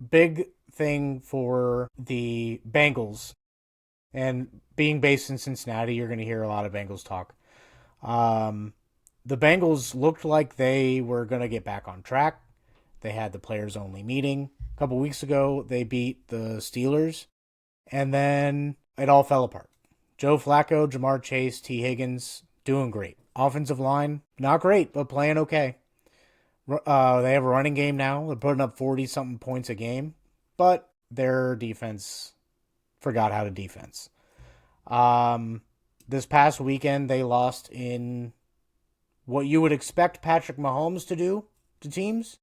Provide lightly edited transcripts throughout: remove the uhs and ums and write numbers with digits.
Big thing for the Bengals, and being based in Cincinnati, you're going to hear a lot of Bengals talk. Um, the Bengals looked like they were going to get back on track. They had the players only meeting a couple weeks ago. They beat the Steelers, and then it all fell apart. Joe Flacco, Jamar Chase, T. Higgins doing great. Offensive line, not great, but playing okay. They have a running game now. They're putting up 40 something points a game, but their defense forgot how to defense. Um, this past weekend, they lost in what you would expect Patrick Mahomes to do to teams.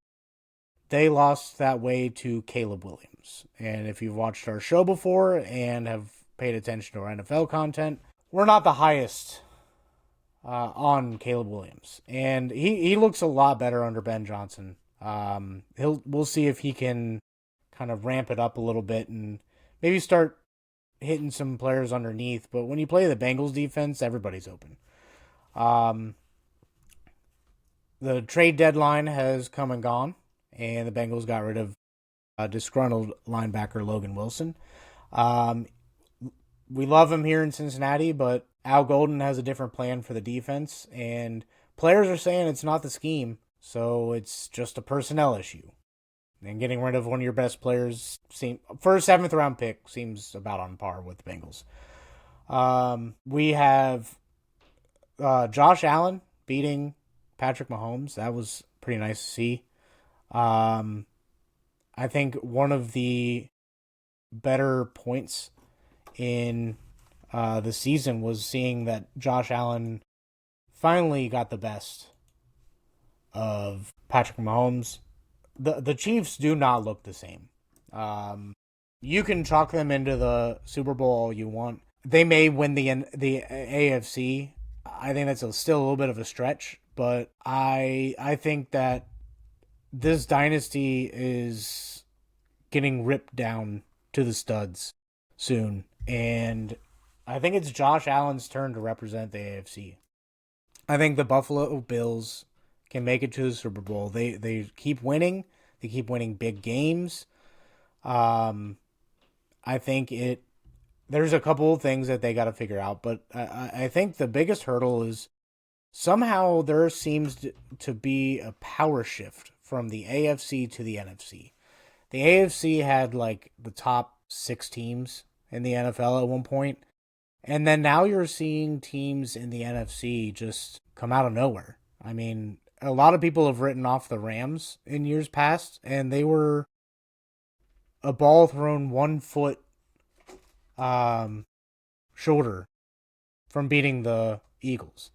They lost that way to Caleb Williams. And if you've watched our show before and have paid attention to our NFL content, we're not the highest on Caleb Williams, and he looks a lot better under Ben Johnson. We'll see if he can kind of ramp it up a little bit and maybe start hitting some players underneath. But when you play the Bengals defense, everybody's open. Um, the trade deadline has come and gone, and the Bengals got rid of disgruntled linebacker Logan Wilson. Um, we love him here in Cincinnati, but Al Golden has a different plan for the defense, and players are saying it's not the scheme, so it's just a personnel issue. And getting rid of one of your best players for a seventh round pick seems about on par with the Bengals. We have Josh Allen beating Patrick Mahomes. That was pretty nice to see. I think one of the better points in the season was seeing that Josh Allen finally got the best of Patrick Mahomes. The Chiefs do not look the same. You can chalk them into the Super Bowl all you want. They may win the AFC. I think that's still a little bit of a stretch, but I think that this dynasty is getting ripped down to the studs soon, and I think it's Josh Allen's turn to represent the AFC. I think the Buffalo Bills can make it to the Super Bowl. They keep winning. They keep winning big games. I think there's a couple of things that they got to figure out, but I think the biggest hurdle is somehow there seems to be a power shift from the AFC to the NFC. The AFC had like the top 6 teams in the NFL at one point, and then now you're seeing teams in the NFC just come out of nowhere. I mean, a lot of people have written off the Rams in years past, and they were a ball thrown 1 foot shorter from beating the Eagles.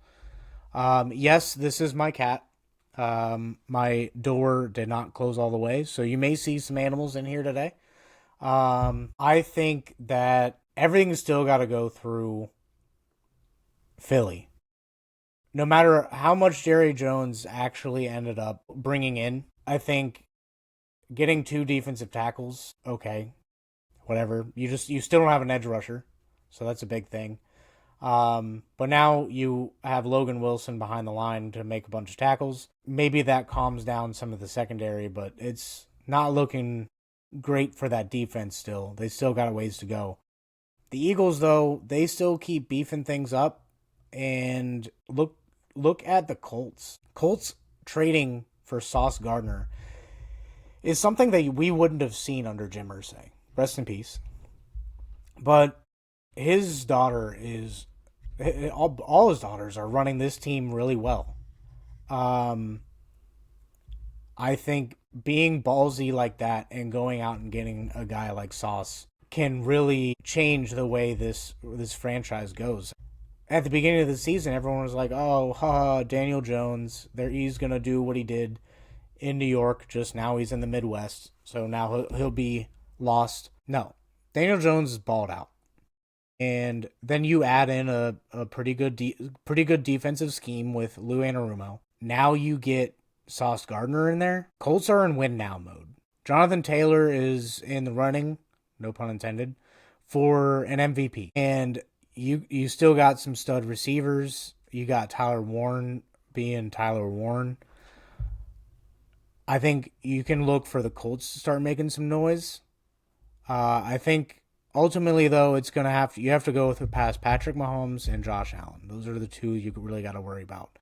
Yes, this is my cat. My door did not close all the way, so you may see some animals in here today. I think that everything's still got to go through Philly. No matter how much Jerry Jones actually ended up bringing in, I think getting 2 defensive tackles, okay, whatever. You still don't have an edge rusher, so that's a big thing. But now you have Logan Wilson behind the line to make a bunch of tackles. Maybe that calms down some of the secondary, but it's not looking great for that defense still. They still got a ways to go. The Eagles, though, they still keep beefing things up. And look at the Colts. Colts trading for Sauce Gardner is something that we wouldn't have seen under Jim Irsay. Rest in peace. But his daughter is all his daughters are running this team really well. I think being ballsy like that and going out and getting a guy like Sauce can really change the way this franchise goes. At the beginning of the season, everyone was like, "Oh, Daniel Jones, he's gonna do what he did in New York. Just now he's in the Midwest, so now he'll be lost." No, Daniel Jones is balled out. And then you add in a pretty good defensive scheme with Lou Anarumo. Now you get Sauce Gardner in there. Colts are in win now mode. Jonathan Taylor is in the running, no pun intended, for an MVP. And you still got some stud receivers. You got Tyler Warren being Tyler Warren. I think you can look for the Colts to start making some noise. I think ultimately though it's gonna have to you have to go with past Patrick Mahomes and Josh Allen. Those are the two you really got to worry about.